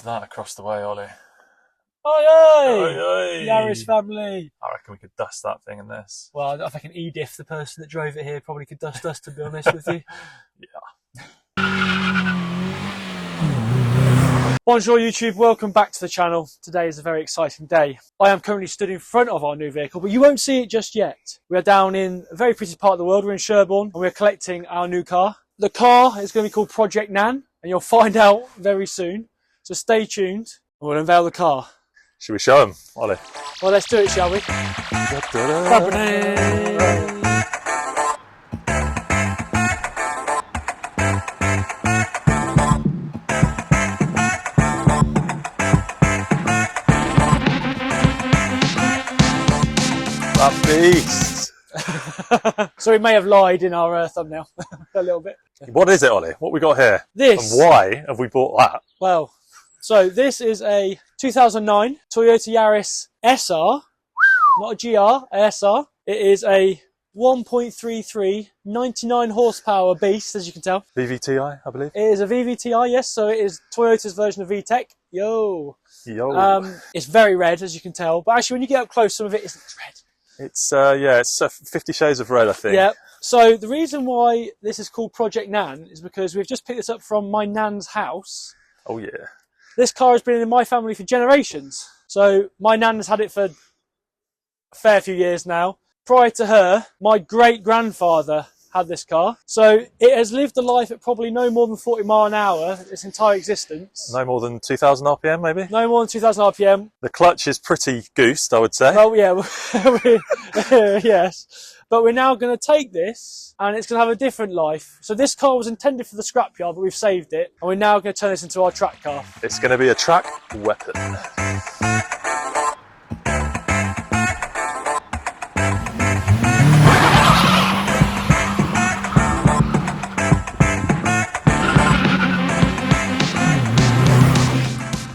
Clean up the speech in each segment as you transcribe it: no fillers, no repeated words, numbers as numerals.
That across the way, Ollie. Oi! Yaris family. I reckon we could dust that thing in this. Well, I think Edith, the person that drove it here, probably could dust us, to be honest with you. Yeah. Bonjour YouTube, welcome back to the channel. Today is a very exciting day. I am currently stood in front of our new vehicle, but you won't see it just yet. We are down in a very pretty part of the world. We're in Sherborne and we're collecting our new car. The car is going to be called Project Nan, and you'll find out very soon. So stay tuned and we'll unveil the car. Should we show them, Ollie? Well, let's do it, shall we? That beast! So we may have lied in our thumbnail a little bit. What is it, Ollie? What we got here? This. And why have we bought that? Well, so this is a 2009 Toyota Yaris SR, not a GR, a SR. It is a 1.33, 99 horsepower beast, as you can tell. VVTi, I believe. It is a VVTi, yes, so it is Toyota's version of VTEC. Yo! It's very red, as you can tell, but actually when you get up close, some of it isn't red. It's, it's 50 Shades of Red, I think. Yeah. So the reason why this is called Project Nan is because we've just picked this up from my nan's house. Oh, yeah. This car has been in my family for generations. So my nan has had it for a fair few years now. Prior to her, my great-grandfather had this car. So it has lived a life at probably no more than 40 miles an hour its entire existence. No more than 2,000 RPM, maybe? No more than 2,000 RPM. The clutch is pretty goosed, I would say. Well, yeah, yes. But we're now going to take this and it's going to have a different life. So this car was intended for the scrapyard, but we've saved it. And we're now going to turn this into our track car. It's going to be a track weapon.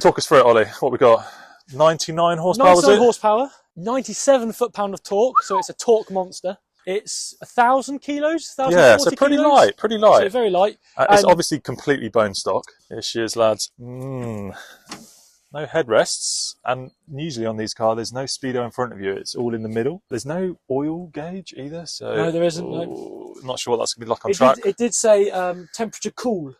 Talk us through it, Ollie. What we got? 99 horsepower, 97 was it? horsepower, 97 foot-pound of torque, so it's a torque monster. It's 1,000 kilos, 1,040 Yeah, so pretty kilos. light, pretty light. So very light. It's obviously completely bone stock. Here she is, lads. No headrests, and usually on these cars there's no speedo in front of you. It's all in the middle. There's no oil gauge either, so no, there isn't. No. Not sure what that's going to be like on track. It did say temperature cool.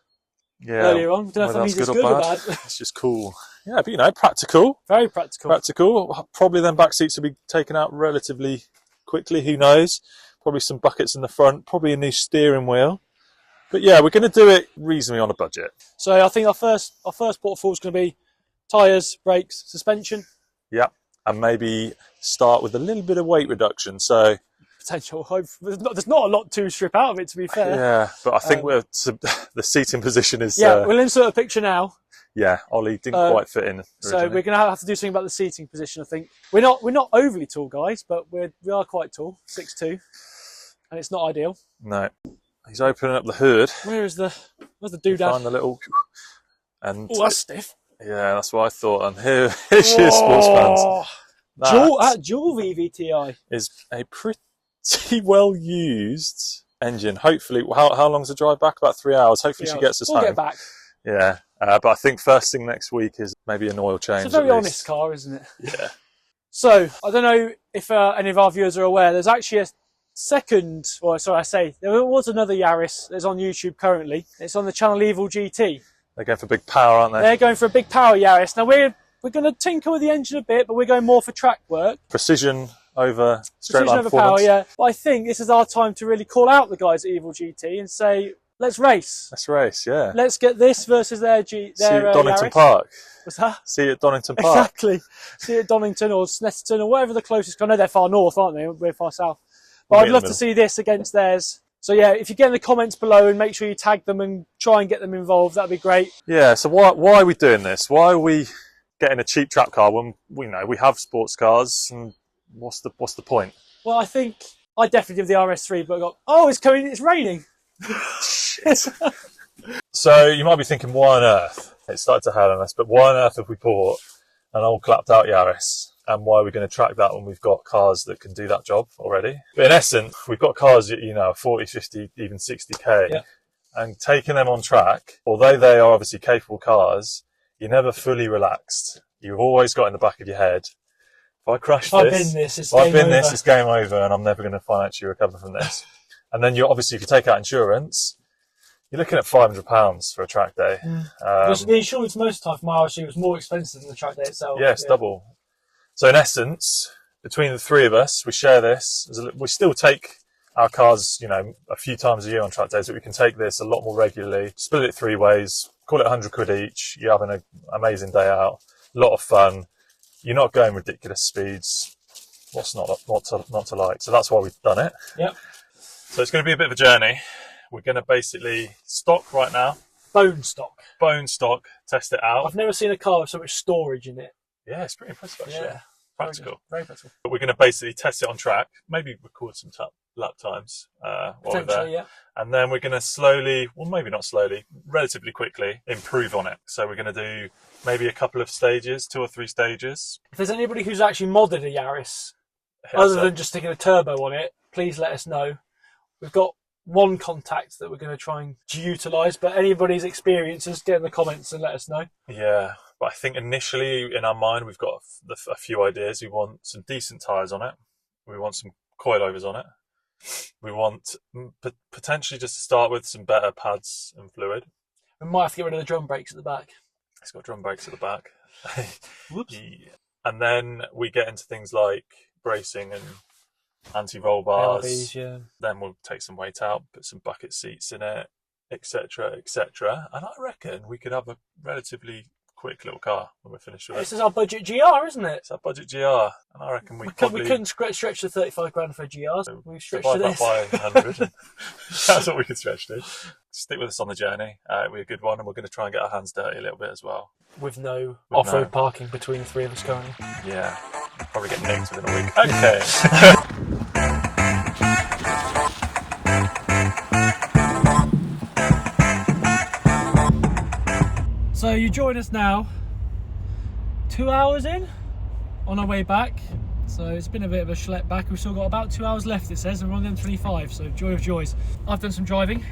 Yeah, earlier on. Don't know if that means it's good or bad. It's just cool. Yeah, but you know, practical. Very practical. Practical. Probably then back seats will be taken out relatively quickly. Who knows? Probably some buckets in the front. Probably a new steering wheel. But yeah, we're going to do it reasonably on a budget. So I think our first portfolio is going to be tyres, brakes, suspension. Yeah, and maybe start with a little bit of weight reduction. So potential hope. There's not a lot to strip out of it, to be fair. Yeah, but I think the seating position is. Yeah, we'll insert a picture now. Yeah, Ollie didn't quite fit in. Originally. So we're going to have to do something about the seating position. I think we're not overly tall guys, but we are quite tall, 6'2", and it's not ideal. No, he's opening up the hood. Where's the doodad? Find the little. And oh, that's stiff. Yeah, that's what I thought. And here she is, sports fans. Dual VVTi is a pretty well used engine. Hopefully, how long's the drive back? About 3 hours. Hopefully she gets us home. We'll get back. Yeah, but I think first thing next week is maybe an oil change. It's a very honest car, isn't it? Yeah. So I don't know if any of our viewers are aware. There's actually a second, or sorry, I say there was another Yaris that's on YouTube currently. It's on the channel Evil GT. They're going for big power, aren't they? They're going for a big power Yaris. Now we're going to tinker with the engine a bit, but we're going more for track work. Precision over straight line over performance. Power, yeah. But I think this is our time to really call out the guys at Evil GT and say, let's race. Let's race, yeah. Let's get this versus their See it at Donington Yaris. Park. What's that? See it at Donington Park. Exactly. See it at Donington or Snetterton or whatever the closest. I know they're far north, aren't they? We're far south. But I'd love to see this against theirs. So yeah, if you get in the comments below and make sure you tag them and try and get them involved, that'd be great. Yeah, so why are we doing this? Why are we getting a cheap track car when we have sports cars, and what's the point? Well, I think I definitely give the RS3, but I got, oh, it's coming, it's raining. Shit. So you might be thinking, why on earth? It started to hail on us, but why on earth have we bought an old clapped out Yaris? And why are we going to track that when we've got cars that can do that job already? But in essence, we've got cars that, 40, 50, even 60k. Yeah. And taking them on track, although they are obviously capable cars, you're never fully relaxed. You've always got in the back of your head, if I crash I've this, been this, it's I've been game this, over. it's game over, and I'm never going to financially recover from this. And then you're obviously, if you take out insurance, you're looking at £500 for a track day. Because the insurance most of the time for my RC was more expensive than the track day itself. Yeah, it's double. So in essence, between the three of us, we share this. We still take our cars, you know, a few times a year on track days, but we can take this a lot more regularly. Split it 3 ways, call it £100 each. You're having an amazing day out, a lot of fun. You're not going ridiculous speeds. What's not to like? So that's why we've done it. Yep. So it's going to be a bit of a journey. We're going to basically stock right now. Bone stock. Bone stock, test it out. I've never seen a car with so much storage in it. Yeah, it's pretty impressive actually. Yeah. Practical. Very practical. But we're going to basically test it on track, maybe record some lap times while we're there. Potentially, yeah. And then we're going to slowly, well maybe not slowly, relatively quickly improve on it. So we're going to do maybe a couple of stages, 2 or 3 stages. If there's anybody who's actually modded a Yaris, other than just sticking a turbo on it, please let us know. We've got one contact that we're going to try and utilise, but anybody's experiences, get in the comments and let us know. Yeah, but I think initially in our mind we've got a few ideas. We want some decent tyres on it. We want some coilovers on it. We want potentially, just to start with, some better pads and fluid. We might have to get rid of the drum brakes at the back. It's got drum brakes at the back. Whoops. Yeah. And then we get into things like bracing and anti-roll bars. LBs, yeah. Then we'll take some weight out, put some bucket seats in it, etc., etc. And I reckon we could have a relatively quick little car when we're finished with it. This is our budget GR, isn't it? It's our budget GR, and I reckon we couldn't stretch to 35 grand for a GR, so we've stretched to divide this. that by 100. That's what we could stretch to. Stick with us on the journey. It'll be a good one, and we're going to try and get our hands dirty a little bit as well. With no off-road parking between the 3 of us currently. Yeah, probably get nicked within a week. Okay. So you join us now, 2 hours in, on our way back. So it's been a bit of a schlep back. We've still got about 2 hours left, it says, and we're on the M25, so joy of joys. I've done some driving.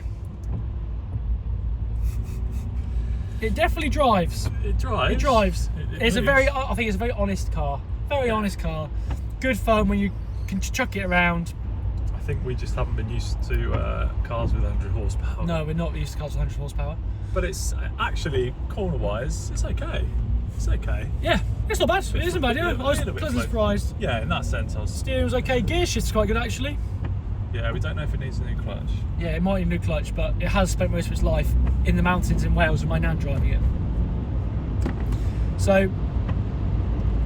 It definitely drives. It drives. It drives. It's moves. I think it's a very honest car. Very honest car. Good fun when you can chuck it around. I think we just haven't been used to cars with 100 horsepower. No, we're not used to cars with 100 horsepower. But it's actually, corner-wise, it's okay. It's okay. Yeah, it's not bad. It isn't bad, yeah. I was pleasantly surprised. Yeah, in that sense, I was... Steering was okay. Gear shift's quite good, actually. Yeah, we don't know if it needs a new clutch. Yeah, it might need a new clutch, but it has spent most of its life in the mountains in Wales with my nan driving it. So,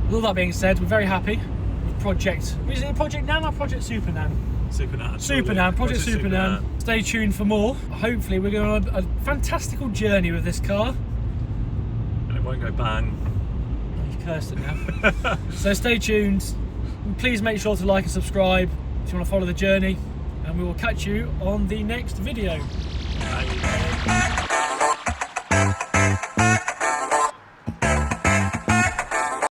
with all that being said, we're very happy with Project... Is it Project Nan or Project Supernan? Supernan. Project Supernan. Stay tuned for more. Hopefully we're going on a fantastical journey with this car. And it won't go bang. You've cursed it now. So stay tuned. Please make sure to like and subscribe if you want to follow the journey. And we will catch you on the next video. Bye.